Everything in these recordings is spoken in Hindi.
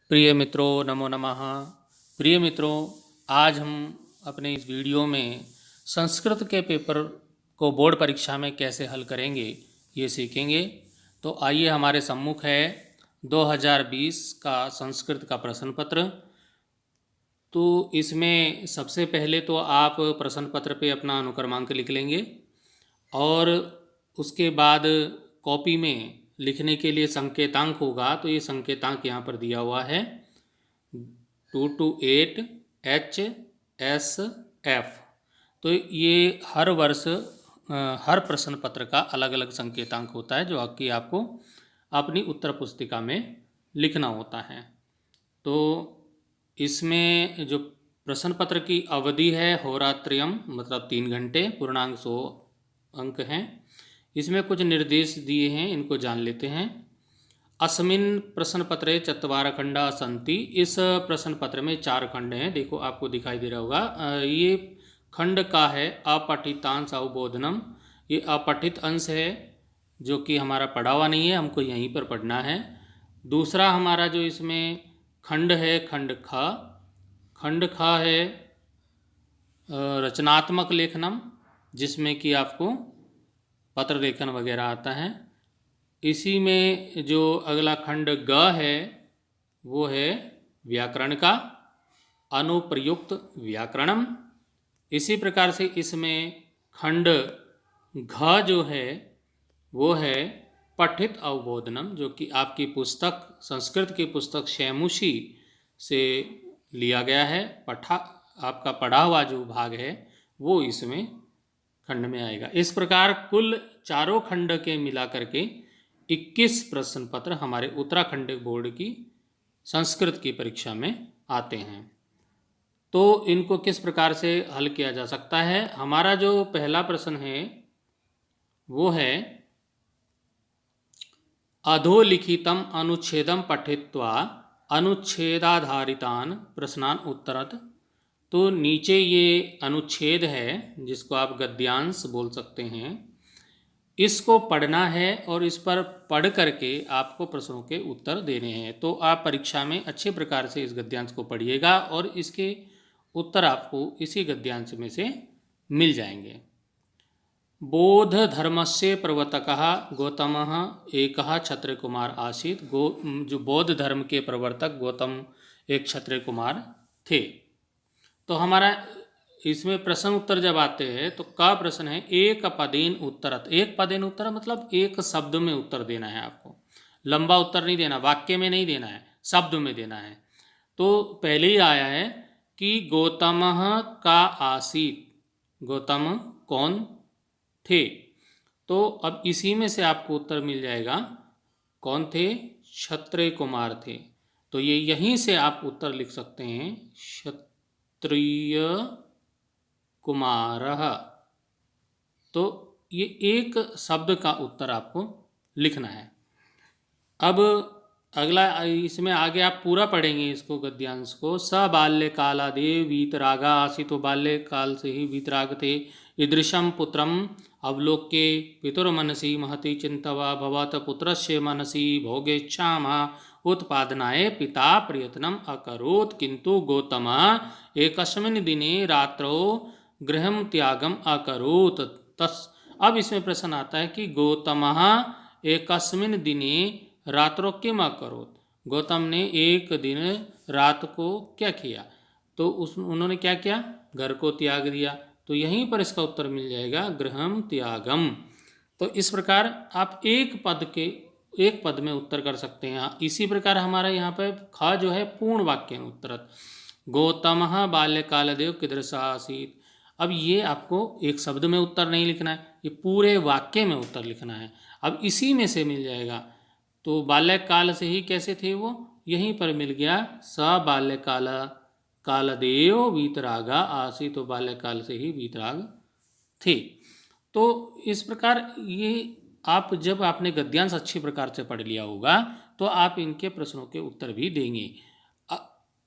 प्रिय मित्रों, नमो नमः। प्रिय मित्रों, आज हम अपने इस वीडियो में संस्कृत के पेपर को बोर्ड परीक्षा में कैसे हल करेंगे ये सीखेंगे। तो आइए, हमारे सम्मुख है 2020 का संस्कृत का प्रश्न पत्र। तो इसमें सबसे पहले तो आप प्रश्न पत्र पे अपना अनुक्रमांक लिख लेंगे और उसके बाद कॉपी में लिखने के लिए संकेतांक होगा। तो ये संकेतांक यहाँ पर दिया हुआ है 228 HSF। तो ये हर वर्ष हर प्रश्न पत्र का अलग अलग संकेतांक होता है जो कि आपको अपनी उत्तर पुस्तिका में लिखना होता है। तो इसमें जो प्रश्न पत्र की अवधि है होरात्रियम, मतलब 3 घंटे, पूर्णांक 100 अंक हैं। इसमें कुछ निर्देश दिए हैं, इनको जान लेते हैं। अस्मिन प्रश्न पत्रे 4 खंडा सन्ति। इस प्रश्न पत्र में 4 खंड हैं। देखो, आपको दिखाई दे रहा होगा। ये खंड का है अपठितांश अवबोधनम। ये अपठित अंश है जो कि हमारा पढ़ा हुआ नहीं है, हमको यहीं पर पढ़ना है। दूसरा हमारा जो इसमें खंड है, खंड ख है रचनात्मक लेखनम, जिसमें कि आपको पत्र लेखन वगैरह आता है। इसी में जो अगला खंड ग है वो है व्याकरण का, अनुप्रयुक्त व्याकरणम। इसी प्रकार से इसमें खंड घ जो है वो है पठित अवबोधनम, जो कि आपकी पुस्तक, संस्कृत की पुस्तक शैमुषी से लिया गया है। आपका पढ़ा हुआ जो भाग है वो इसमें खंड में आएगा। इस प्रकार कुल चारों खंड के मिला करके 21 प्रश्न पत्र हमारे उत्तराखंड बोर्ड की संस्कृत की परीक्षा में आते हैं। तो इनको किस प्रकार से हल किया जा सकता है? हमारा जो पहला प्रश्न है वो है अधोलिखितम अनुच्छेदम पठित्वा अनुच्छेदाधारितान प्रश्नान उत्तरत। तो नीचे ये अनुच्छेद है जिसको आप गद्यांश बोल सकते हैं, इसको पढ़ना है और इस पर पढ़ करके आपको प्रश्नों के उत्तर देने हैं। तो आप परीक्षा में अच्छे प्रकार से इस गद्यांश को पढ़िएगा और इसके उत्तर आपको इसी गद्यांश में से मिल जाएंगे। बोध धर्मस्य प्रवर्तकः गौतमः एकः क्षत्रिय कुमार आसीत्। जो बौद्ध धर्म के प्रवर्तक गौतम एक क्षत्रिय कुमार थे। तो हमारा इसमें प्रश्न उत्तर जब आते हैं तो का प्रश्न है एक पदेन उत्तरत। एक पदेन उत्तर मतलब एक शब्द में उत्तर देना है आपको। लंबा उत्तर नहीं देना, वाक्य में नहीं देना है, शब्द में देना है। तो पहले ही आया है कि गौतमः का आसीत, गौतम कौन थे। तो अब इसी में से आपको उत्तर मिल जाएगा कौन थे, क्षत्रिय कुमार थे। तो ये यहीं से आप उत्तर लिख सकते हैं, क्षत्रिय कुमारः। तो ये एक शब्द का उत्तर आपको लिखना है। अब अगला, इसमें आगे आप पूरा पढ़ेंगे इसको, गद्यांश को। स बाल्यकालादेव वीतरागा आसी। तो बाल्यकाल से ही वीतराग थे। ईदृशम पुत्रम अवलोक्य पितुर्मनसि महति चिंतवा भवत पुत्रस्य मनसि भोगेच्छाम उत्पादनाय पिता प्रयत्नम अकरोत् किंतु गौतमः एकस्मिन् दिने रात्रौ गृहं त्यागम अकरोत् तस्। अब इसमें प्रश्न आता है कि गौतमः एकस्मिन् दिने रात्रो किम अकरोत्। गौतम ने एक दिन रात को क्या किया? तो उन्होंने क्या किया? घर को त्याग दिया। तो यहीं पर इसका उत्तर मिल जाएगा गृहम त्यागम। तो इस प्रकार आप एक पद में उत्तर कर सकते हैं। इसी प्रकार हमारा यहाँ पे ख जो है पूर्ण वाक्य में उत्तरत। गौतमः बाल्यकालदेव कीदृशः आसीत्। अब ये आपको एक शब्द में उत्तर नहीं लिखना है, ये पूरे वाक्य में उत्तर लिखना है। अब इसी में से मिल जाएगा। तो बाल्यकाल से ही कैसे थे वो, यहीं पर मिल गया। स बाल्यकाल कालदेव वीतरागा आसी। तो बाल्यकाल से ही वीतराग थे। तो इस प्रकार ये आप जब आपने गद्यांश अच्छी प्रकार से पढ़ लिया होगा तो आप इनके प्रश्नों के उत्तर भी देंगे।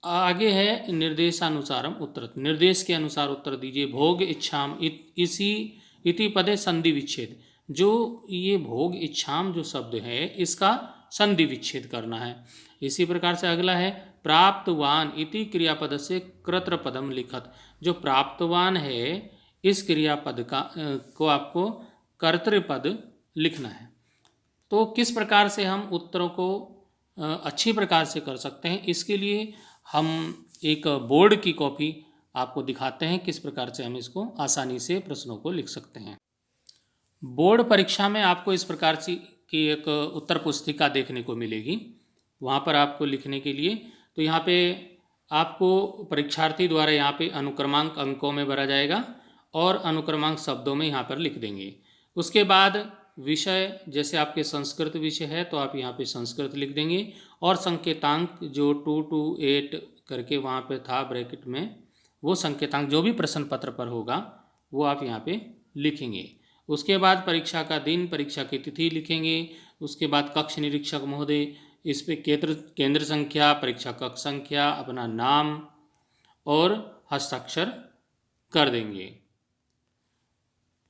आगे है निर्देशानुसारम उत्तर। निर्देश के अनुसार उत्तर दीजिए। भोग इच्छाम इसी इति पदे संधि विच्छेद। जो ये भोग इच्छाम जो शब्द है इसका संधि विच्छेद करना है। इसी प्रकार से अगला है प्राप्तवान इति क्रियापद से कर्तृपदम लिखत। जो प्राप्तवान है इस क्रियापद को आपको कर्तृपद लिखना है। तो किस प्रकार से हम उत्तरों को अच्छी प्रकार से कर सकते हैं, इसके लिए हम एक बोर्ड की कॉपी आपको दिखाते हैं किस प्रकार से हम इसको आसानी से प्रश्नों को लिख सकते हैं। बोर्ड परीक्षा में आपको इस प्रकार की एक उत्तर पुस्तिका देखने को मिलेगी। वहाँ पर आपको लिखने के लिए तो यहाँ पे आपको परीक्षार्थी द्वारा यहाँ पे अनुक्रमांक अंकों में भरा जाएगा और अनुक्रमांक शब्दों में यहाँ पर लिख देंगे। उसके बाद विषय, जैसे आपके संस्कृत विषय है तो आप यहाँ पे संस्कृत लिख देंगे और संकेतांक जो 2 to 8 करके वहाँ पे था ब्रैकेट में, वो संकेतांक जो भी प्रश्न पत्र पर होगा वो आप यहाँ पे लिखेंगे। उसके बाद परीक्षा का दिन, परीक्षा की तिथि लिखेंगे। उसके बाद कक्ष निरीक्षक महोदय, इस पे केंद्र संख्या, परीक्षा कक्ष संख्या, अपना नाम और हस्ताक्षर कर देंगे।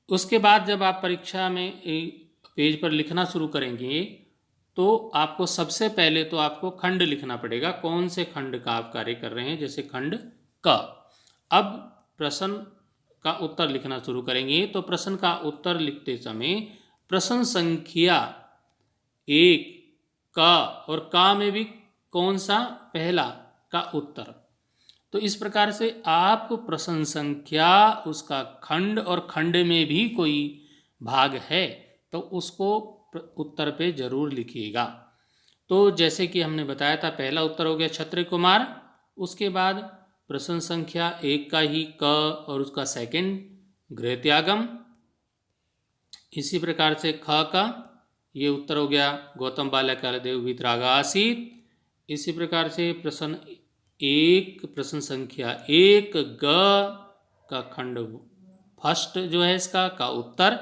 उसके बाद जब आप परीक्षा में पेज पर लिखना शुरू करेंगे तो आपको सबसे पहले तो आपको खंड लिखना पड़ेगा, कौन से खंड का आप कार्य कर रहे हैं। जैसे खंड क। अब प्रश्न का उत्तर लिखना शुरू करेंगे तो प्रश्न का उत्तर लिखते समय प्रश्न संख्या 1 का और का में भी कौन सा पहला का उत्तर। तो इस प्रकार से आप प्रश्न संख्या, उसका खंड और खंड में भी कोई भाग है तो उसको उत्तर पे जरूर लिखिएगा। तो जैसे कि हमने बताया था, पहला उत्तर हो गया क्षत्रिय कुमार। उसके बाद प्रश्न संख्या 1 का ही क और उसका सेकंड गृहत्यागम। इसी प्रकार से ख का ये उत्तर हो गया गौतम बाल्यकालदेव वीतरागा आसीत। इसी प्रकार से प्रश्न संख्या 1 ग का खंड फर्स्ट जो है इसका का उत्तर।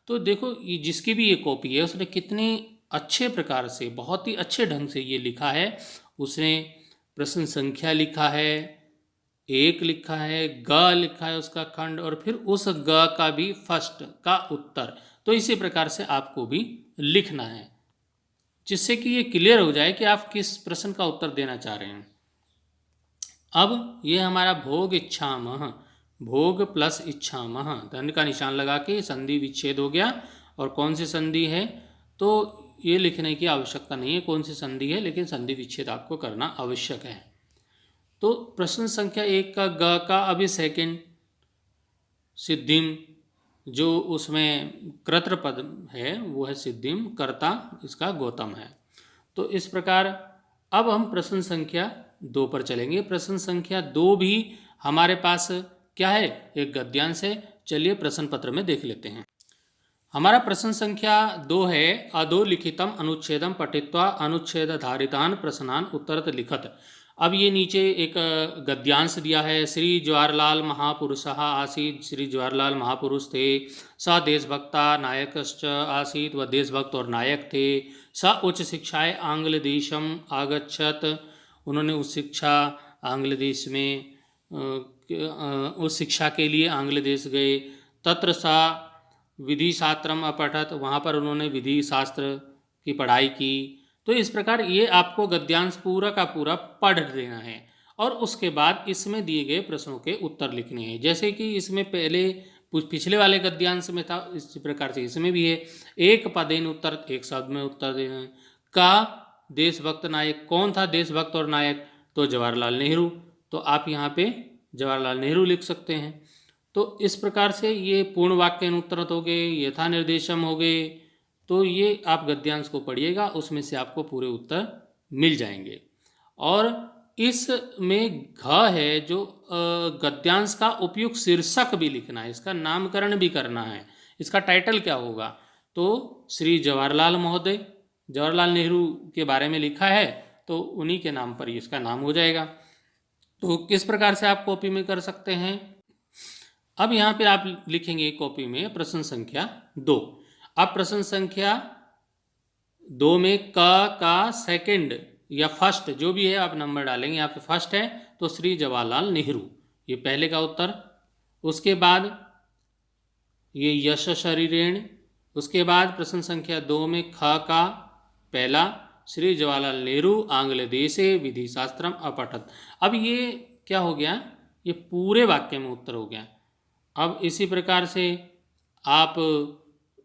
तो देखो ये जिसकी भी ये कॉपी है उसने कितने अच्छे प्रकार से, बहुत ही अच्छे ढंग से ये लिखा है। उसने प्रश्न संख्या लिखा है, 1 लिखा है, ग लिखा है उसका खंड और फिर उस ग का भी फर्स्ट का उत्तर। तो इसी प्रकार से आपको भी लिखना है जिससे कि ये क्लियर हो जाए कि आप किस प्रश्न का उत्तर देना चाह रहे हैं। अब ये हमारा भोग इच्छामह, भोग प्लस इच्छामह, धन का निशान लगा के संधि विच्छेद हो गया। और कौन सी संधि है तो ये लिखने की आवश्यकता नहीं है कौन सी संधि है, लेकिन संधि विच्छेद आपको करना आवश्यक है। तो प्रश्न संख्या 1 का ग का अभी सेकंड सिद्धिम, जो उसमें कर्तृपद है वो है सिद्धिम, कर्ता इसका गौतम है। तो इस प्रकार अब हम प्रश्न संख्या 2 पर चलेंगे। प्रश्न संख्या 2 भी हमारे पास क्या है, एक गद्यांश है। चलिए प्रश्न पत्र में देख लेते हैं। हमारा प्रश्न संख्या 2 है अधोलिखितम अनुच्छेदम पठित्वा अनुच्छेदधारितान प्रश्नान उत्तरत लिखत। अब ये नीचे एक गद्यांश दिया है। श्री जवाहरलाल महापुरुषः आसीत्, श्री जवाहरलाल महापुरुष थे। स देशभक्ता नायकश्च आसीत्, वह देशभक्त और नायक थे। स उच्च शिक्षाय आंग्ल देशम आगच्छत, उन्होंने उस शिक्षा आंग्ल देश में उस शिक्षा के लिए आंग्ल देश गए। तत्र सा विधि शास्त्रम अपठत, वहाँ पर उन्होंने विधि शास्त्र की पढ़ाई की। तो इस प्रकार ये आपको गद्यांश पूरा का पूरा पढ़ लेना है और उसके बाद इसमें दिए गए प्रश्नों के उत्तर लिखने हैं। जैसे कि इसमें पहले पिछले वाले गद्यांश में था, इसी प्रकार से इसमें भी है। एक पदेन उत्तर, एक शब्द में उत्तर देना है। का देशभक्त नायक, कौन था देशभक्त और नायक, तो जवाहरलाल नेहरू। तो आप यहाँ पे जवाहरलाल नेहरू लिख सकते हैं। तो इस प्रकार से ये पूर्ण वाक्य उत्तर हो गए, यथा निर्देशम हो गए। तो ये आप गद्यांश को पढ़िएगा, उसमें से आपको पूरे उत्तर मिल जाएंगे। और इसमें घ है जो गद्यांश का उपयुक्त शीर्षक भी लिखना है, इसका नामकरण भी करना है। इसका टाइटल क्या होगा, तो श्री जवाहरलाल महोदय, जवाहरलाल नेहरू के बारे में लिखा है तो उन्हीं के नाम पर इसका नाम हो जाएगा। तो किस प्रकार से आप कॉपी में कर सकते हैं। अब यहाँ पे आप लिखेंगे कॉपी में प्रश्न संख्या 2। अब प्रश्न संख्या 2 में क का सेकंड या फर्स्ट जो भी है आप नंबर डालेंगे। यहाँ पे फर्स्ट है तो श्री जवाहरलाल नेहरू, ये पहले का उत्तर। उसके बाद ये यश शरीरेण। उसके बाद प्रश्न संख्या 2 में ख का पहला श्री जवाहरलाल नेहरू आंग्ल देशे विधि शास्त्रम अपठत। अब ये क्या हो गया, ये पूरे वाक्य में उत्तर हो गया। अब इसी प्रकार से आप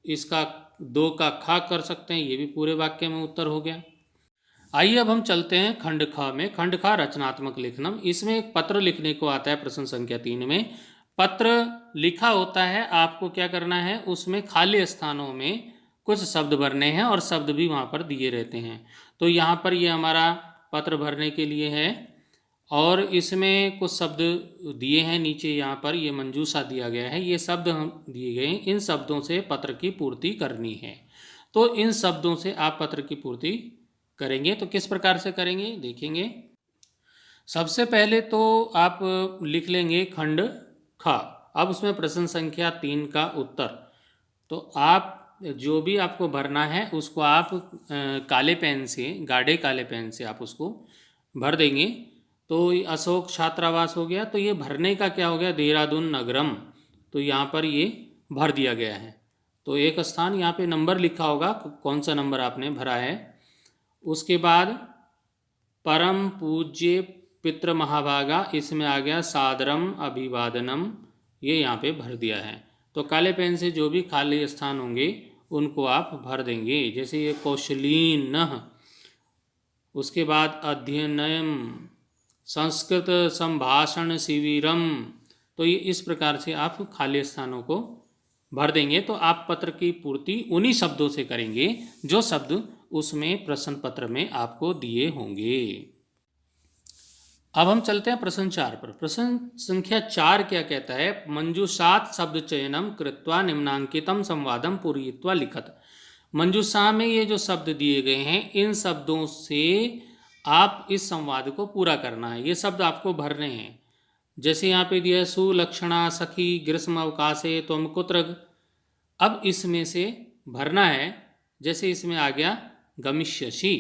इसका 2 का खा कर सकते हैं, ये भी पूरे वाक्य में उत्तर हो गया। आइए अब हम चलते हैं खंड ख में। खंड ख रचनात्मक लेखनम। इसमें एक पत्र लिखने को आता है प्रश्न संख्या 3 में। पत्र लिखा होता है, आपको क्या करना है, उसमें खाली स्थानों में कुछ शब्द भरने हैं और शब्द भी वहाँ पर दिए रहते हैं। तो यहाँ पर ये हमारा पत्र भरने के लिए है और इसमें कुछ शब्द दिए हैं नीचे, यहाँ पर ये मंजूषा दिया गया है, ये शब्द हम दिए गए हैं, इन शब्दों से पत्र की पूर्ति करनी है। तो इन शब्दों से आप पत्र की पूर्ति करेंगे। तो किस प्रकार से करेंगे देखेंगे। सबसे पहले तो आप लिख लेंगे खंड ख। अब उसमें प्रश्न संख्या 3 का उत्तर। तो आप जो भी आपको भरना है उसको आप काले पेन से, गाढ़े काले पेन से आप उसको भर देंगे। तो अशोक छात्रावास हो गया, तो ये भरने का क्या हो गया, देहरादून नगरम। तो यहाँ पर ये भर दिया गया है। तो एक स्थान यहाँ पे नंबर लिखा होगा, कौन सा नंबर आपने भरा है। उसके बाद परम पूज्य पितृ महाभागा, इसमें आ गया सादरम अभिवादनम, ये यहाँ पे भर दिया है। तो काले पेन से जो भी खाली स्थान होंगे उनको आप भर देंगे। जैसे ये कौशलीन, उसके बाद अध्ययनम, संस्कृत संभाषण शिविरम। तो ये इस प्रकार से आप खाली स्थानों को भर देंगे। तो आप पत्र की पूर्ति उन्हीं शब्दों से करेंगे जो शब्द उसमें प्रश्न पत्र में आपको दिए होंगे। अब हम चलते हैं प्रश्न 4 पर। प्रश्न संख्या 4 क्या कहता है, मंजूषात शब्द चयनम कृत्वा निम्नांकितम संवादम पूरयित्वा लिखत। मंजूषा में ये जो शब्द दिए गए हैं, इन शब्दों से आप इस संवाद को पूरा करना है। ये शब्द आपको भरने हैं। जैसे यहाँ पे दिया है सुलक्षणा सखी ग्रीष्म अवकाशे त्वम कुत्र। अब इसमें से भरना है। जैसे इसमें आ गया गमिष्यसि,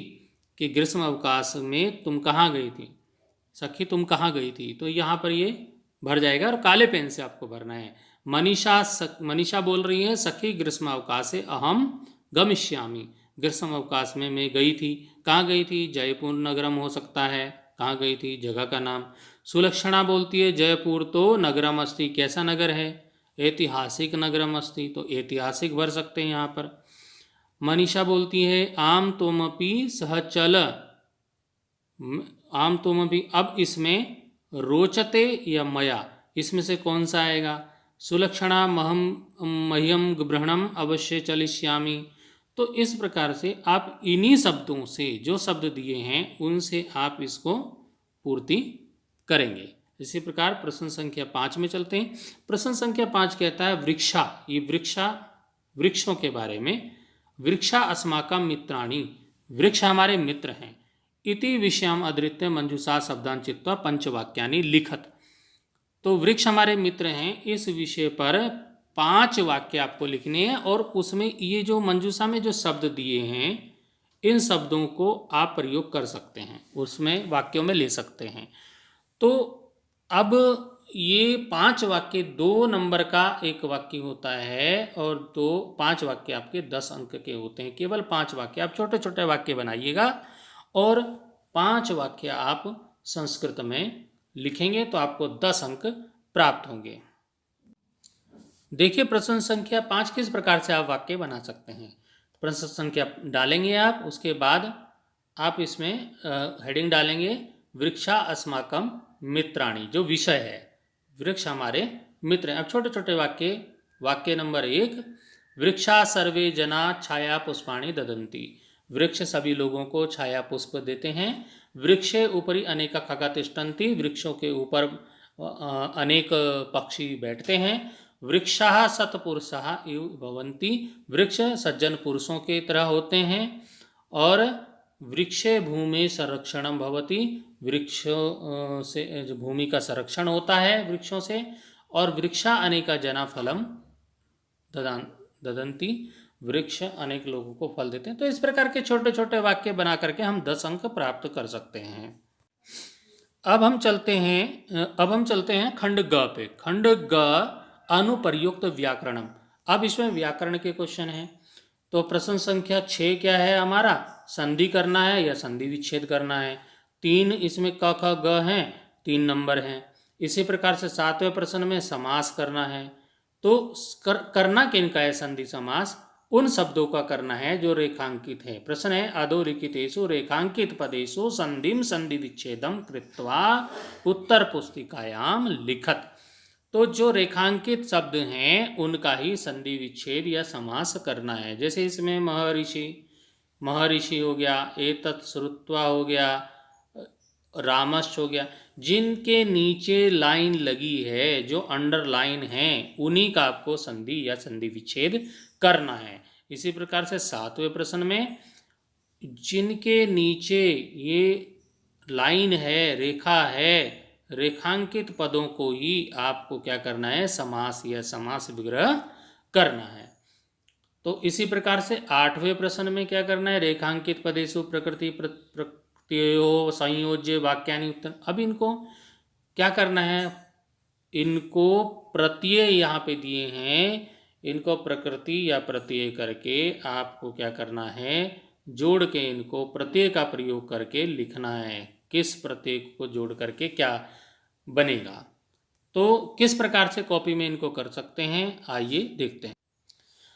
कि ग्रीष्म अवकाश में तुम कहाँ गई थी, सखी तुम कहाँ गई थी। तो यहाँ पर ये भर जाएगा और काले पेन से आपको भरना है। मनीषा बोल रही है, सखी ग्रीष्म अवकाशे अहम गमिष्यामि, ग्रीष्म अवकाश में मैं गई थी। कहाँ गई थी, जयपुर नगरम हो सकता है, कहाँ गई थी जगह का नाम। सुलक्षणा बोलती है, जयपुर तो नगरम अस्ति, कैसा नगर है, ऐतिहासिक नगरम अस्ति, तो ऐतिहासिक भर सकते हैं यहाँ पर। मनीषा बोलती है, आम तोमपि सहचल, आम तोमपि। अब इसमें रोचते या मया, इसमें से कौन सा आएगा। सुलक्षणा मह्यम ग्रहणम अवश्य चलिष्यामि। तो इस प्रकार से आप इन्हीं शब्दों से, जो शब्द दिए हैं उनसे आप इसको पूर्ति करेंगे। इसी प्रकार प्रश्न संख्या 5 में चलते हैं। प्रश्न संख्या 5 कहता है वृक्षा, ये वृक्षों के बारे में। वृक्षा अस्माकं मित्राणि, वृक्ष हमारे मित्र हैं। इति विषयम अधृत्य मंजूषा शब्दान चित्वा पंचवाक्यानि लिखत। तो वृक्ष हमारे मित्र हैं, इस विषय पर 5 वाक्य आपको लिखने हैं और उसमें ये जो मंजूषा में जो शब्द दिए हैं इन शब्दों को आप प्रयोग कर सकते हैं, उसमें वाक्यों में ले सकते हैं। तो अब ये 5 वाक्य 2 नंबर का एक वाक्य होता है और 5 वाक्य आपके 10 अंक के होते हैं। केवल 5 वाक्य, आप छोटे छोटे वाक्य बनाइएगा और 5 वाक्य आप संस्कृत में लिखेंगे तो आपको 10 अंक प्राप्त होंगे। देखिए प्रश्न संख्या 5 किस प्रकार से आप वाक्य बना सकते हैं। प्रश्न संख्या डालेंगे आप, उसके बाद आप इसमें हेडिंग डालेंगे वृक्षा अस्माकं मित्राणि, जो विषय है वृक्ष हमारे मित्र हैं। अब छोटे छोटे वाक्य नंबर 1, वृक्षा सर्वे जना छाया पुष्पाणि ददन्ति, वृक्ष सभी लोगों को छाया पुष्प देते हैं। वृक्षे ऊपरी अनेक खगा तिष्ठन्ति, वृक्षों के ऊपर अनेक पक्षी बैठते हैं। वृक्षाः सत्पुरुषाः इव भवन्ति, वृक्ष सज्जन पुरुषों के तरह होते हैं। और वृक्षे भूमि संरक्षणम भवति, वृक्षों से भूमि का संरक्षण होता है वृक्षों से। और वृक्षा अनेका जना फलम ददन्ति, वृक्ष अनेक लोगों को फल देते हैं। तो इस प्रकार के छोटे छोटे वाक्य बना करके हम 10 अंक प्राप्त कर सकते हैं। अब हम चलते हैं खंड ग पे। खंड ग अनुप्रयुक्त व्याकरणम। अब इसमें व्याकरण के क्वेश्चन हैं। तो प्रश्न संख्या 6 क्या है हमारा, संधि करना है या संधि विच्छेद करना है। 3 इसमें क ख ग हैं, 3 नंबर हैं। इसी प्रकार से 7वें प्रश्न में समास करना है। तो करना किनका है संधि समास? उन शब्दों का करना है जो रेखांकित है। प्रश्न है अधोरेखितेषु रेखांकित पदेषु संधिम संधि विच्छेदम कृत्वा उत्तर पुस्तिकायाम लिखत। तो जो रेखांकित शब्द हैं उनका ही संधि विच्छेद या समास करना है। जैसे इसमें महर्षि, महर्षि हो गया, एतत् श्रुत्वा हो गया, रामश्च हो गया। जिनके नीचे लाइन लगी है, जो अंडरलाइन है, उन्हीं का आपको संधि या संधि विच्छेद करना है। इसी प्रकार से 7वें प्रश्न में जिनके नीचे ये लाइन है, रेखा है, रेखांकित पदों को ही आपको क्या करना है? समास या समास विग्रह करना है। तो इसी प्रकार से 8वें प्रश्न में क्या करना है? रेखांकित पदेषु प्रकृति प्रत्ययो संयोज्य वाक्यानि उत्तर। अब इनको क्या करना है? इनको प्रत्यय यहाँ पे दिए हैं, इनको प्रकृति या प्रत्यय करके आपको क्या करना है? जोड़ के इनको प्रत्यय का प्रयोग करके लिखना है। किस प्रत्यय को जोड़ करके क्या बनेगा? तो किस प्रकार से कॉपी में इनको कर सकते हैं, आइए देखते हैं।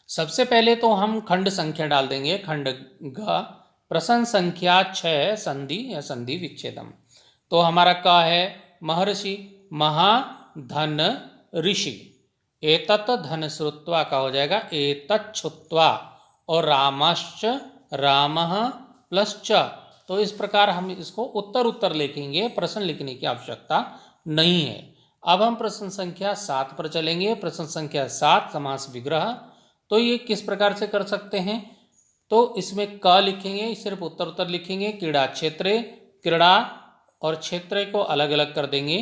सबसे पहले तो हम खंड संख्या डाल देंगे। खंड ग प्रश्न संख्या 6 संधि या संधि विच्छेदम। तो हमारा का है महर्षि, महाधन ऋषि। एतत् धन श्रुत्वा का हो जाएगा एतत् छुत्वा, और रामश्च रामः प्लस च। तो इस प्रकार हम इसको उत्तर उत्तर लिखेंगे, प्रश्न लिखने की आवश्यकता नहीं है। अब हम प्रश्न संख्या 7 पर चलेंगे। प्रश्न संख्या 7 समास विग्रह। तो ये किस प्रकार से कर सकते हैं? तो इसमें क लिखेंगे, सिर्फ उत्तर उत्तर लिखेंगे। क्रीड़ा क्षेत्रे, क्रीड़ा और क्षेत्र को अलग अलग कर देंगे।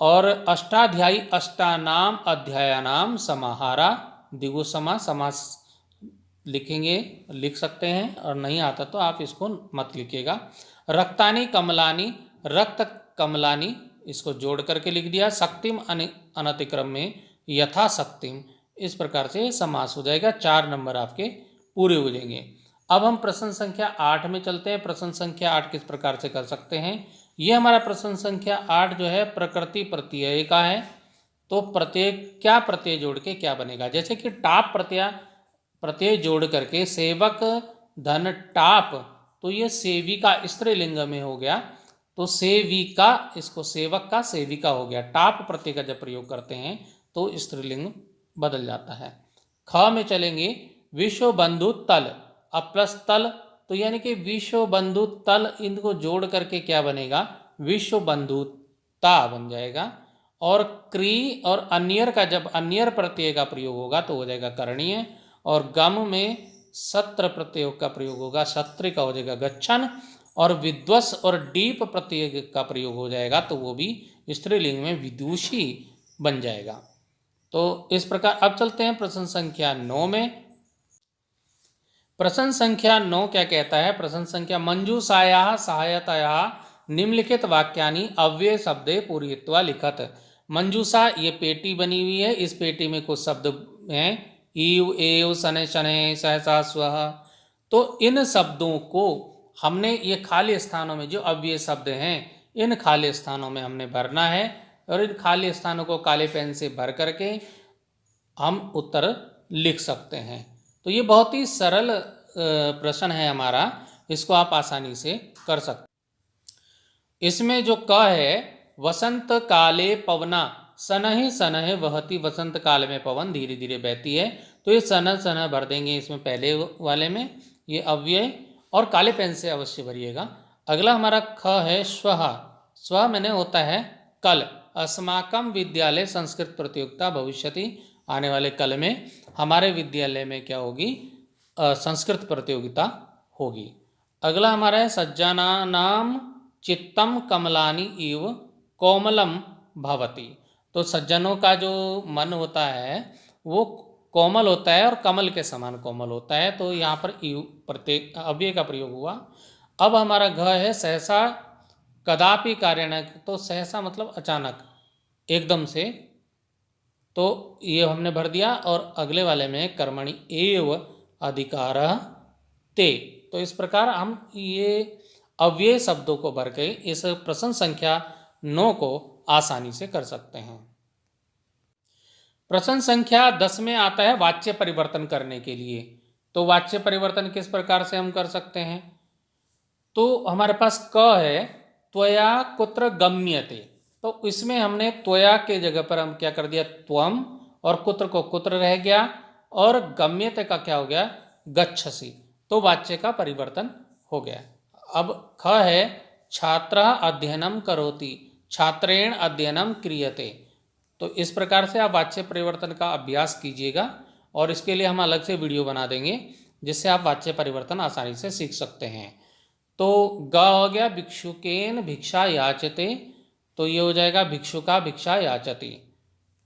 और अष्टाध्यायी अष्टानाम अध्यायानाम समाहारा दिगु समास लिखेंगे, लिख सकते हैं, और नहीं आता तो आप इसको मत लिखिएगा। रक्तानि कमलानि, रक्त कमलानि, इसको जोड़ करके लिख दिया। शक्तिम अनतिक्रम में यथा शक्तिम, इस प्रकार से समास हो जाएगा। 4 नंबर आपके पूरे हो जाएंगे। अब हम प्रश्न संख्या 8 में चलते हैं। प्रश्न संख्या 8 किस प्रकार से कर सकते हैं? ये हमारा प्रश्न संख्या 8 जो है प्रकृति प्रत्यय का है। तो प्रत्यय, क्या प्रत्यय जोड़ के क्या बनेगा? जैसे कि टाप प्रत्यय जोड़ करके सेवक धन टाप, तो ये सेविका स्त्रीलिंग में हो गया। तो सेविका, इसको सेवक का सेविका हो गया। टाप प्रत्यय का जब प्रयोग करते हैं तो स्त्रीलिंग बदल जाता है। ख में चलेंगे विश्व बंधु तल, अब प्लस तल, तो यानी कि विश्व बंधु तल, इनको जोड़ करके क्या बनेगा? विश्व बंधुता बन जाएगा। और क्री और अन्यर का जब अन्यर प्रत्यय का प्रयोग होगा तो हो जाएगा करणीय। और गम में सत्र प्रत्यय का प्रयोग होगा, सत्र का हो जाएगा गच्छन। और विद्वस और डीप प्रत्यय का प्रयोग हो जाएगा तो वो भी स्त्रीलिंग में विदुषी बन जाएगा। तो इस प्रकार अब चलते हैं प्रश्न संख्या 9 में। प्रश्न संख्या 9 क्या कहता है? प्रश्न संख्या मंजूषाया सहायतया निम्नलिखित वाक्यानि अव्यय शब्दे पूरयित्वा लिखत। मंजूषा ये पेटी बनी हुई है, इस पेटी में कुछ शब्द हैं, ईव एव शनै शनै सहसा स्वः। तो इन शब्दों को हमने ये खाली स्थानों में, जो अव्यय शब्द हैं, इन खाली स्थानों में हमने भरना है। और इन खाली स्थानों को काले पेन से भर करके हम उत्तर लिख सकते हैं। तो ये बहुत ही सरल प्रश्न है हमारा, इसको आप आसानी से कर सकते। इसमें जो क है, वसंत काले पवना सनहि सनहि वहती, वसंत काल में पवन धीरे धीरे बहती है। तो ये सनह सनह भर देंगे इसमें पहले वाले में, ये अव्यय, और काले पेन से अवश्य भरिएगा। अगला हमारा ख है स्वः। स्व मैंने होता है कल। अस्माकम विद्यालय संस्कृत प्रतियोगिता भविष्यति, आने वाले कल में हमारे विद्यालय में क्या होगी? संस्कृत प्रतियोगिता होगी। अगला हमारा है सज्जनानाम चित्तम कमलानि इव कोमलम भवति। तो सज्जनों का जो मन होता है वो कोमल होता है और कमल के समान कोमल होता है। तो यहाँ पर इव प्रत्यय अव्यय का प्रयोग हुआ। अब हमारा घ है सहसा कदापि कार्यण। तो सहसा मतलब अचानक, एकदम से, तो ये हमने भर दिया। और अगले वाले में कर्मणि एव अधिकारः ते, तो इस प्रकार हम ये अव्यय शब्दों को भर के इस प्रश्न संख्या 9 को आसानी से कर सकते हैं। प्रश्न संख्या 10 में आता है वाच्य परिवर्तन करने के लिए। तो वाच्य परिवर्तन किस प्रकार से हम कर सकते हैं? तो हमारे पास क है, त्वया कुत्र गम्यते, तो इसमें हमने त्वया के जगह पर हम क्या कर दिया, त्वम, और कुत्र को कुत्र रह गया, और गम्यते का क्या हो गया, गच्छसि। तो वाच्य का परिवर्तन हो गया। अब ख है, छात्रः अध्ययनम करोति, छात्रेण अध्ययनम क्रियते। तो इस प्रकार से आप वाच्य परिवर्तन का अभ्यास कीजिएगा, और इसके लिए हम अलग से वीडियो बना देंगे जिससे आप वाच्य परिवर्तन आसानी से सीख सकते हैं। तो ग हो गया, भिक्षुकेन भिक्षा याचते, तो ये हो जाएगा भिक्षुका भिक्षा याचति।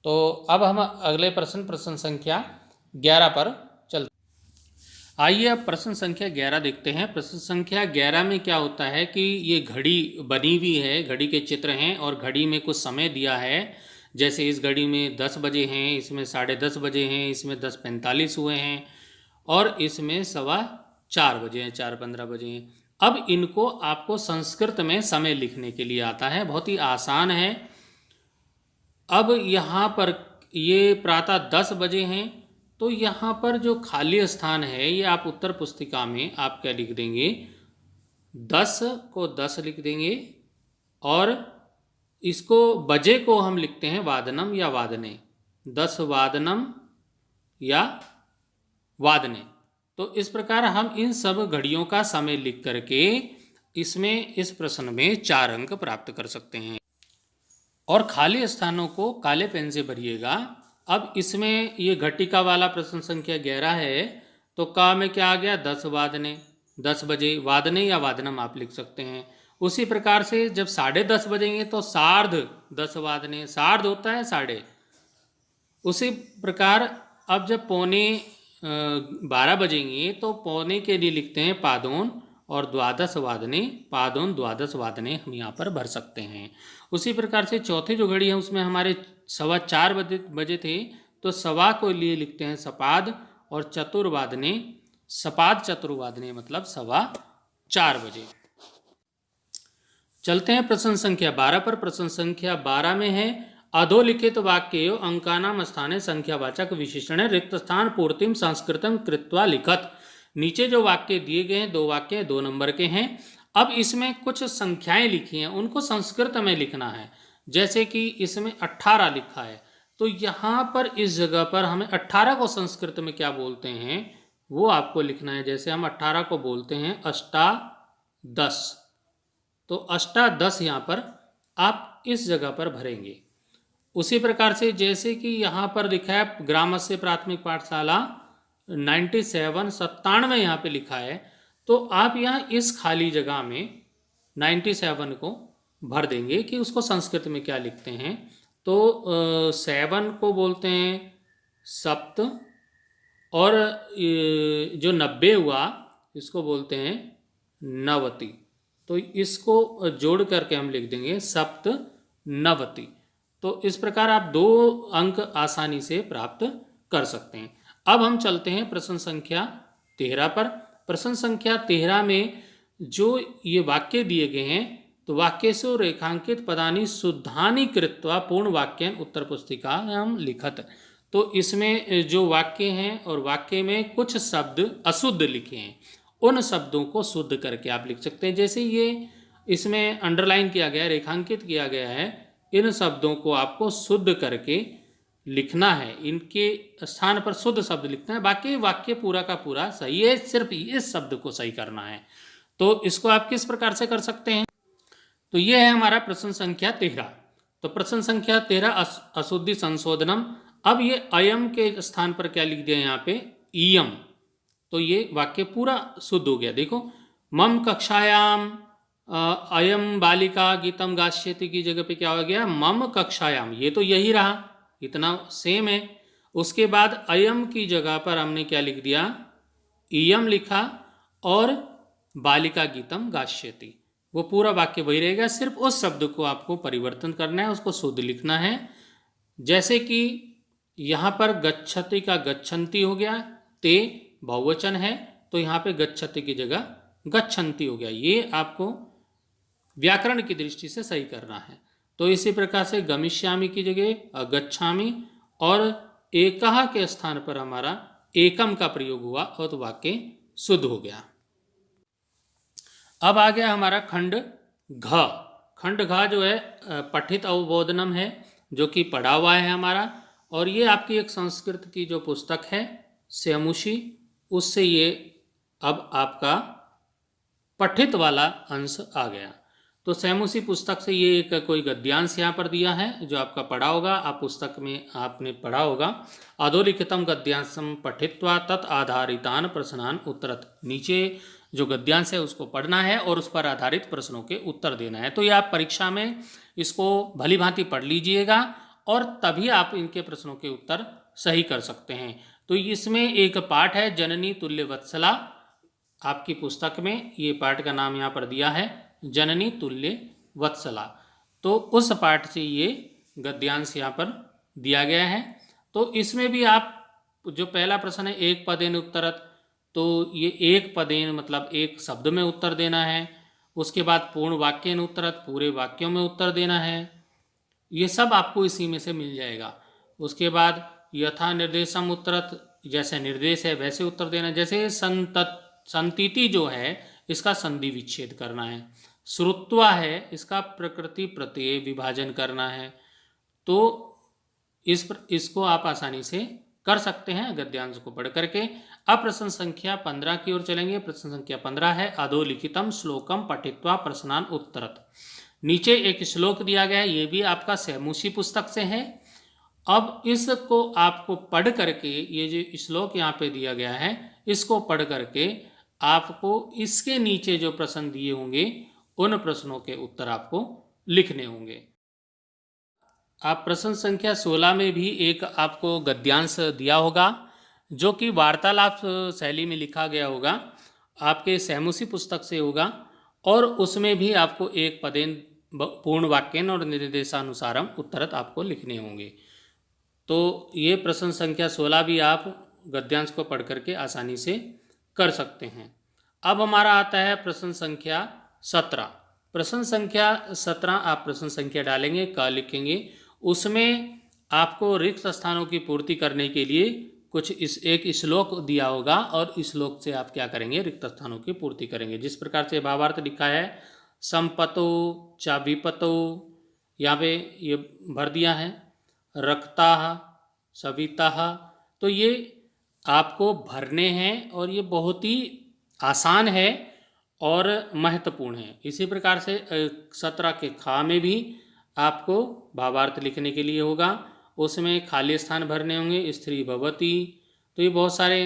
तो अब हम अगले प्रश्न संख्या 11 पर चलते। आइए अब प्रश्न संख्या 11 देखते हैं। प्रश्न संख्या 11 में क्या होता है कि ये घड़ी बनी हुई है, घड़ी के चित्र हैं और घड़ी में कुछ समय दिया है। जैसे इस घड़ी में 10 बजे हैं, इसमें 10:30 बजे हैं, इसमें 10:45 हुए हैं, और इसमें 4:15 बजे हैं, 4:15 बजे हैं। अब इनको आपको संस्कृत में समय लिखने के लिए आता है, बहुत ही आसान है। अब यहाँ पर ये प्रातः 10 बजे हैं, तो यहाँ पर जो खाली स्थान है ये आप उत्तर पुस्तिका में आप क्या लिख देंगे, 10 को 10 लिख देंगे, और इसको बजे को हम लिखते हैं वादनम या वादने, 10 वादनम या वादने। तो इस प्रकार हम इन सब घड़ियों का समय लिख करके इसमें इस प्रश्न में 4 अंक प्राप्त कर सकते हैं। और खाली स्थानों को काले पेन से भरिएगा। अब इसमें ये घटिका वाला प्रश्न संख्या 11 है, तो का में क्या आ गया, 10 वादने, 10 बजे, वादने या वादनम आप लिख सकते हैं। उसी प्रकार से जब 10:30 बजेंगे तो 10:30 वादने, सार्ध होता है 12:30। उसी प्रकार अब जब 11:45 बजेंगे तो पौने के लिए लिखते हैं पादोन, और 12 वादने, पादोन 12 वादने हम यहाँ पर भर सकते हैं। उसी प्रकार से चौथी जो घड़ी है उसमें हमारे 4:15 बजे थे, तो सवा को लिए लिखते हैं सपाद, और चतुर्वादने, सपाद चतुर्वादने मतलब 4:15 बजे। चलते हैं प्रश्न संख्या 12 पर। प्रश्न संख्या 12 में है, अधोलिखित वाक्यो अंकानाम स्थाने संख्यावाचक विशेषण रिक्त स्थान पूर्तिम संस्कृतम कृत्वा लिखत। नीचे जो वाक्य दिए गए हैं 2 वाक्य 2 नंबर के हैं। अब इसमें कुछ संख्याएं लिखी हैं, उनको संस्कृत में लिखना है। जैसे कि इसमें 18 लिखा है, तो यहाँ पर इस जगह पर हमें 18 को संस्कृत में क्या बोलते हैं वो आपको लिखना है। जैसे हम 18 को बोलते हैं अष्टादश, तो अष्टादश यहाँ पर आप इस जगह पर भरेंगे। उसी प्रकार से जैसे कि यहाँ पर लिखा है ग्रामस्य प्राथमिक पाठशाला 97 यहाँ पे लिखा है, तो आप यहाँ इस खाली जगह में 97 को भर देंगे कि उसको संस्कृत में क्या लिखते हैं। तो 7 को बोलते हैं सप्त, और जो 90 हुआ इसको बोलते हैं नवति। तो इसको जोड़ करके हम लिख देंगे सप्त नवति। तो इस प्रकार आप 2 अंक आसानी से प्राप्त कर सकते हैं। अब हम चलते हैं प्रश्न संख्या 13 पर। प्रश्न संख्या 13 में जो ये वाक्य दिए गए हैं, तो वाक्येषु रेखांकित पदानि शुद्धानि कृत्वा पूर्ण वाक्यन उत्तर पुस्तिकायां लिखत। तो इसमें जो वाक्य हैं और वाक्य में कुछ शब्द अशुद्ध लिखे हैं, उन शब्दों को शुद्ध करके आप लिख सकते हैं। जैसे ये इसमें अंडरलाइन किया गया है, रेखांकित किया गया है, इन शब्दों को आपको शुद्ध करके लिखना है। इनके स्थान पर शुद्ध शब्द लिखना है, बाकी वाक्य पूरा का पूरा सही है, सिर्फ इस शब्द को सही करना है। तो इसको आप किस प्रकार से कर सकते हैं, तो ये है हमारा प्रश्न संख्या 13। तो प्रश्न संख्या 13 अशुद्धि संशोधनम। अब ये अयम के स्थान पर क्या लिख दिया यहाँ पे, इयम। तो ये वाक्य पूरा शुद्ध हो गया। देखो, मम कक्षायाम अयम बालिका गीतम गास्यति की जगह पे क्या हो गया, मम कक्षायाम। ये तो यही रहा, इतना सेम है। उसके बाद अयम की जगह पर हमने क्या लिख दिया, इयम लिखा, और बालिका गीतम गास्यति, वो पूरा वाक्य वही रहेगा, सिर्फ उस शब्द को आपको परिवर्तन करना है, उसको शुद्ध लिखना है। जैसे कि यहाँ पर गच्छति का गच्छन्ति हो गया, ते बहुवचन है, तो यहाँ पे गच्छति की जगह गच्छन्ति हो गया। ये आपको व्याकरण की दृष्टि से सही करना है। तो इसी प्रकार से गमिष्यामि की जगह गच्छामि और एकः के स्थान पर हमारा एकम का प्रयोग हुआ और तो वाक्य शुद्ध हो गया। अब आ गया हमारा खंड घ। खंड घ जो है पठित अवबोधनम है, जो कि पढ़ा हुआ है हमारा, और ये आपकी एक संस्कृत की जो पुस्तक है स्यमुषी, उससे ये अब आपका पठित वाला अंश आ गया। तो स्यमुषी पुस्तक से ये एक कोई गद्यांश यहाँ पर दिया है जो आपका पढ़ा होगा, आप पुस्तक में आपने पढ़ा होगा। अधोलिखितम गद्यांशम पठित्वा तत् आधारितान प्रश्नान उत्तरत। नीचे जो गद्यांश है उसको पढ़ना है और उस पर आधारित प्रश्नों के उत्तर देना है। तो ये आप परीक्षा में इसको भली भांति पढ़ लीजिएगा और तभी आप इनके प्रश्नों के उत्तर सही कर सकते हैं। तो इसमें एक पाठ है जननी तुल्य वत्सला, आपकी पुस्तक में ये पाठ का नाम यहाँ पर दिया है जननी तुल्य वत्सला। तो उस पाठ से ये गद्यांश यहाँ पर दिया गया है। तो इसमें भी आप जो पहला प्रश्न है एक पदेन उत्तरत, तो ये एक पदेन मतलब एक शब्द में उत्तर देना है। उसके बाद पूर्ण वाक्यन उत्तरत, पूरे वाक्यों में उत्तर देना है। ये सब आपको इसी में से मिल जाएगा। उसके बाद यथा निर्देशम उत्तरत, जैसे निर्देश है वैसे उत्तर देना। जैसे संतिति जो है इसका संधि विच्छेद करना है, श्रुत्वा है इसका प्रकृति प्रत्यय विभाजन करना है। तो इसको आप आसानी से कर सकते हैं गद्यांश को पढ़ करके। अब प्रश्न संख्या 15 की ओर चलेंगे। प्रश्न संख्या 15 है अधोलिखितम श्लोकम पठित्वा प्रश्नान उत्तरत। नीचे एक श्लोक दिया गया है, ये भी आपका स्यमुषी पुस्तक से है। अब इसको आपको पढ़ करके, ये जो श्लोक यहाँ पे दिया गया है इसको पढ़ करके आपको इसके नीचे जो प्रश्न दिए होंगे उन प्रश्नों के उत्तर आपको लिखने होंगे। आप प्रश्न संख्या 16 में भी एक आपको गद्यांश दिया होगा जो कि वार्तालाप शैली में लिखा गया होगा, आपके स्यमुषी पुस्तक से होगा, और उसमें भी आपको एक पदेन पूर्ण वाक्यन और निर्देशानुसारम उत्तरत आपको लिखने होंगे। तो ये प्रश्न संख्या 16 भी आप गद्यांश को पढ़ करके आसानी से कर सकते हैं। अब हमारा आता है प्रश्न संख्या 17। प्रश्न संख्या 17 आप प्रश्न संख्या डालेंगे, क लिखेंगे, उसमें आपको रिक्त स्थानों की पूर्ति करने के लिए कुछ एक श्लोक दिया होगा और इस श्लोक से आप क्या करेंगे, रिक्त स्थानों की पूर्ति करेंगे। जिस प्रकार से भावार्थ लिखा है संपतो चा विपतो, यहाँ पे ये भर दिया है, रक्ता सविता, तो ये आपको भरने हैं और ये बहुत ही आसान है और महत्वपूर्ण है। इसी प्रकार से 17 के खा में भी आपको भावार्थ लिखने के लिए होगा, उसमें खाली स्थान भरने होंगे, स्त्री भवती। तो ये बहुत सारे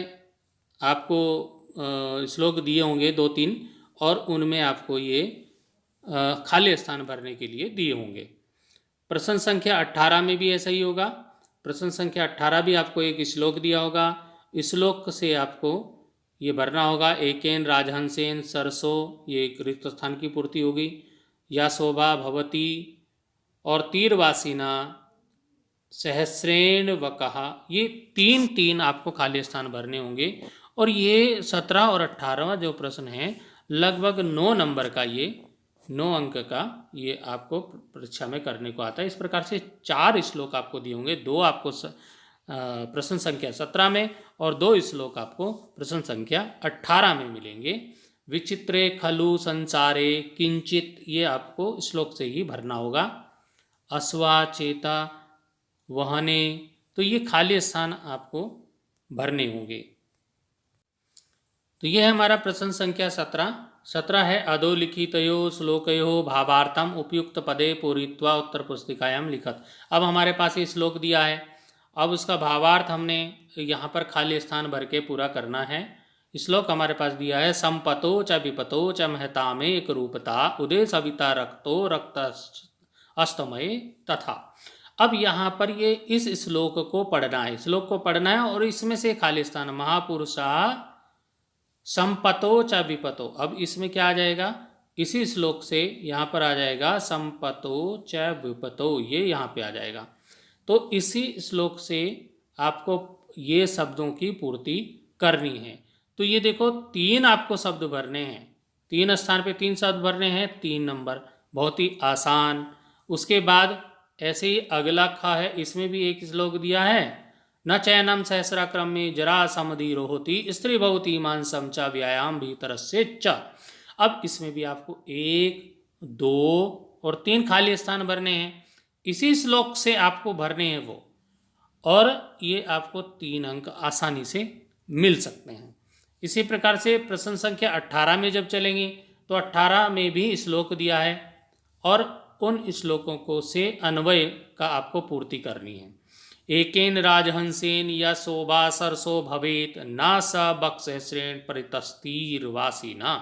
आपको श्लोक दिए होंगे 2-3 और उनमें आपको ये खाली स्थान भरने के लिए दिए होंगे। प्रश्न संख्या 18 में भी ऐसा ही होगा। प्रश्न संख्या 18 भी आपको एक श्लोक दिया होगा, इस श्लोक से आपको ये भरना होगा। एकेन राजहंसेन सरसो, ये एक रिक्त स्थान की पूर्ति होगी। या शोभा भवती और तीरवासिना सहस्रेण वकहा, ये 3-3 आपको खाली स्थान भरने होंगे। और ये 17 और 18वां जो प्रश्न है लगभग 9 नंबर का, ये 9 अंक का ये आपको परीक्षा में करने को आता है। इस प्रकार से 4 श्लोक आपको दिए होंगे, 2 आपको प्रश्न संख्या 17 में और 2 श्लोक आपको प्रश्न संख्या 18 में मिलेंगे। विचित्रे खलु संसारे किंचित, ये आपको श्लोक से ही भरना होगा। अश्वा चेता वहने, तो ये खाली स्थान आपको भरने होंगे। तो ये है हमारा प्रश्न संख्या 17 है अधोलिखितयो श्लोकयो भावार्थम उपयुक्त पदे पूरित्वा उत्तर पुस्तिकायाम लिखत। अब हमारे पास ये श्लोक दिया है, अब उसका भावार्थ हमने यहाँ पर खाली स्थान भर के पूरा करना है। श्लोक हमारे पास दिया है संपतो च विपतो च महता में एक रूपता उदय सविता रक्तो रक्त अस्तमय तथा। अब यहाँ पर ये इस श्लोक को पढ़ना है, श्लोक को पढ़ना है और इसमें से खाली स्थान महापुरुषा संपतो च विपतो। अब इसमें क्या आ जाएगा, इसी श्लोक से यहाँ पर आ जाएगा संपतो च विपतो, ये यहाँ पे आ जाएगा। तो इसी श्लोक से आपको ये शब्दों की पूर्ति करनी है। तो ये देखो 3 आपको शब्द भरने हैं, 3 स्थान पे 3 शब्द भरने हैं, 3 नंबर, बहुत ही आसान। उसके बाद ऐसे ही अगला ख है, इसमें भी एक श्लोक दिया है, न चैनम सहस्राक्रम में जरा समधीरो होती स्त्री भवती मांसम च व्यायाम भीतरस्य च। अब इसमें भी आपको 1, 2 और 3 खाली स्थान भरने हैं, इसी श्लोक से आपको भरने हैं वो, और ये आपको 3 अंक आसानी से मिल सकते हैं। इसी प्रकार से प्रश्न संख्या 18 में जब चलेंगे तो 18 में भी श्लोक दिया है और उन श्लोकों को से अन्वय का आपको पूर्ति करनी है। एकेन राजहंसेन या शोभा सरसो भवेत ना स बक्षश्रेण परितस्तीर्वासीना।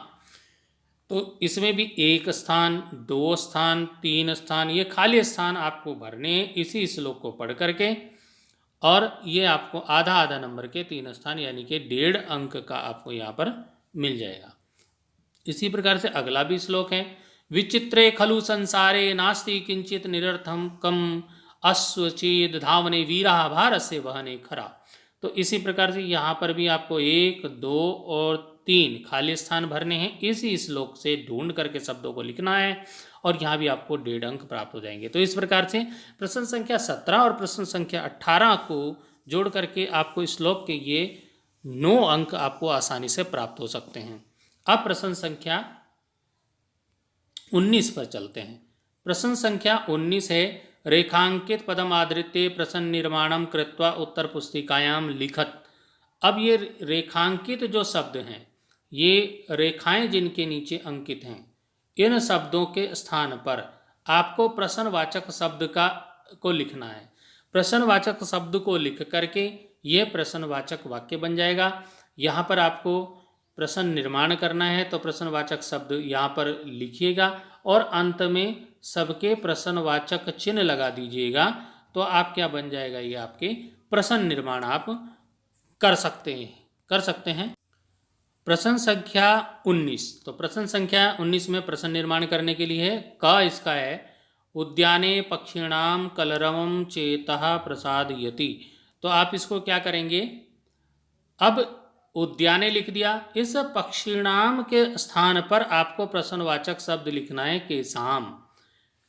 तो इसमें भी 1 स्थान, 2 स्थान, 3 स्थान, ये खाली स्थान आपको भरने हैं इसी श्लोक को पढ़ करके, और ये आपको आधा आधा नंबर के 3 स्थान यानी कि 1.5 अंक का आपको यहाँ पर मिल जाएगा। इसी प्रकार से अगला भी श्लोक है, विचित्रे खलु संसारे नास्ति किंचित निरर्थम कम अश्वचेद धावने वीरा भारस्य वहने खरा। तो इसी प्रकार से यहाँ पर भी आपको 1, 2 और 3 खाली स्थान भरने हैं, इसी श्लोक से ढूंढ करके शब्दों को लिखना है और यहाँ भी आपको 1.5 अंक प्राप्त हो जाएंगे। तो इस प्रकार से प्रश्न संख्या 17 और प्रश्न संख्या 18 को जोड़ करके आपको इस श्लोक के ये 9 अंक आपको आसानी से प्राप्त हो सकते हैं। अब प्रश्न संख्या 19 पर चलते हैं। प्रश्न संख्या 19 है, रेखांकित पदम आधृत्य प्रश्न निर्माणम कृत्वा उत्तर पुस्तिकायाम लिखत। अब ये रेखांकित जो शब्द हैं, ये रेखाएं जिनके नीचे अंकित हैं, इन शब्दों के स्थान पर आपको प्रश्नवाचक शब्द को लिखना है। प्रश्नवाचक शब्द को लिख करके ये प्रश्नवाचक वाक्य बन जाएगा। यहाँ पर आपको प्रश्न निर्माण करना है तो प्रश्नवाचक शब्द यहाँ पर लिखिएगा और अंत में सबके प्रश्नवाचक चिन्ह लगा दीजिएगा, तो आप क्या बन जाएगा, ये आपके प्रश्न निर्माण आप कर सकते हैं। प्रश्न संख्या 19, तो प्रश्न संख्या 19 में प्रश्न निर्माण करने के लिए क इसका है, उद्याने पक्षिणाम कलरवम चेतः प्रसादयति। तो आप इसको क्या करेंगे, अब उद्याने लिख दिया, इस पक्षिणाम के स्थान पर आपको प्रश्नवाचक शब्द लिखना है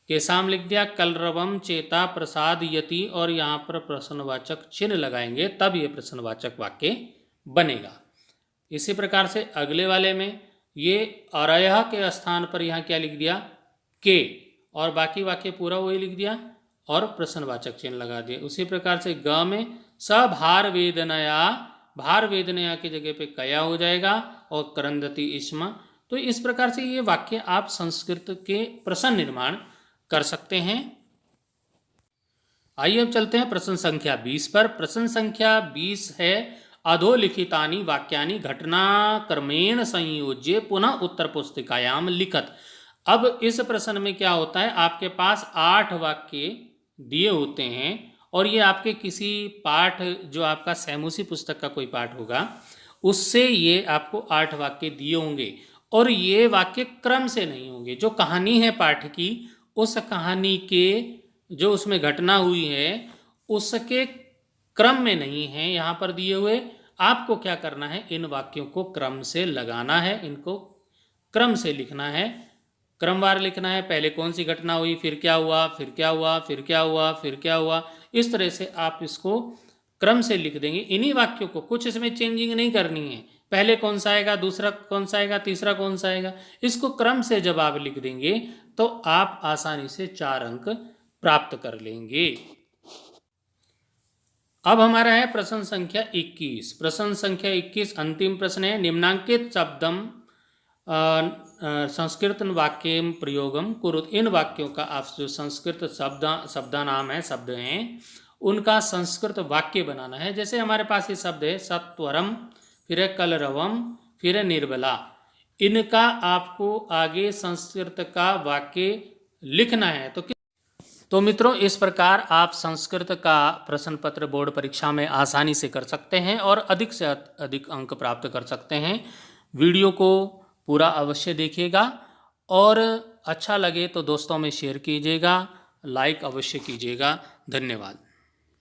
केसाम लिख दिया, कलरवम चेता प्रसादयति और यहाँ पर प्रश्नवाचक चिन्ह लगाएंगे, तब ये प्रश्नवाचक वाक्य बनेगा। इसी प्रकार से अगले वाले में ये अरयः के स्थान पर यहाँ क्या लिख दिया, के, और बाकी वाक्य पूरा वही लिख दिया और प्रश्नवाचक चिन्ह लगा दिया। उसी प्रकार से ग में सभार वेदनया की जगह पे कया हो जाएगा और करंदति इस्म। तो इस प्रकार से ये वाक्य आप संस्कृत के प्रश्न निर्माण कर सकते हैं। आइए अब चलते हैं प्रश्न संख्या 20 पर। प्रश्न संख्या 20 है, अधोलिखितानि वाक्यानि घटनाक्रमेण संयोज्य पुनः उत्तर पुस्तिकायाम लिखत। अब इस प्रश्न में क्या होता है, आपके पास 8 वाक्य दिए होते हैं और ये आपके किसी पाठ, जो आपका सैमुसी पुस्तक का कोई पाठ होगा, उससे ये आपको 8 वाक्य दिए होंगे और ये वाक्य क्रम से नहीं होंगे। जो कहानी है पाठ की, उस कहानी के जो उसमें घटना हुई है उसके क्रम में नहीं है यहाँ पर दिए हुए। आपको क्या करना है, इन वाक्यों को क्रम से लगाना है, इनको क्रम से लिखना है, क्रमवार लिखना है। पहले कौन सी घटना हुई, फिर क्या हुआ, फिर क्या हुआ, फिर क्या हुआ, फिर क्या हुआ, इस तरह से आप इसको क्रम से लिख देंगे। इन्हीं वाक्यों को, कुछ इसमें चेंजिंग नहीं करनी है, पहले कौन सा आएगा, दूसरा कौन सा आएगा, तीसरा कौन सा आएगा, इसको क्रम से जब आप लिख देंगे तो आप आसानी से 4 अंक प्राप्त कर लेंगे। अब हमारा है प्रश्न संख्या 21। प्रश्न संख्या 21 अंतिम प्रश्न है, निम्नांकित शब्दम संस्कृत वाक्य प्रयोगम कुरुत। इन वाक्यों का आप जो संस्कृत शब्दा नाम है, शब्द हैं, उनका संस्कृत वाक्य बनाना है। जैसे हमारे पास ये शब्द है सत्वरम, फिर है कलरवम, फिर है निर्बला। इनका आपको आगे संस्कृत का वाक्य लिखना है। तो मित्रों, इस प्रकार आप संस्कृत का प्रश्न पत्र बोर्ड परीक्षा में आसानी से कर सकते हैं और अधिक से अधिक अंक प्राप्त कर सकते हैं। वीडियो को पूरा अवश्य देखिएगा और अच्छा लगे तो दोस्तों में शेयर कीजिएगा, लाइक अवश्य कीजिएगा। धन्यवाद।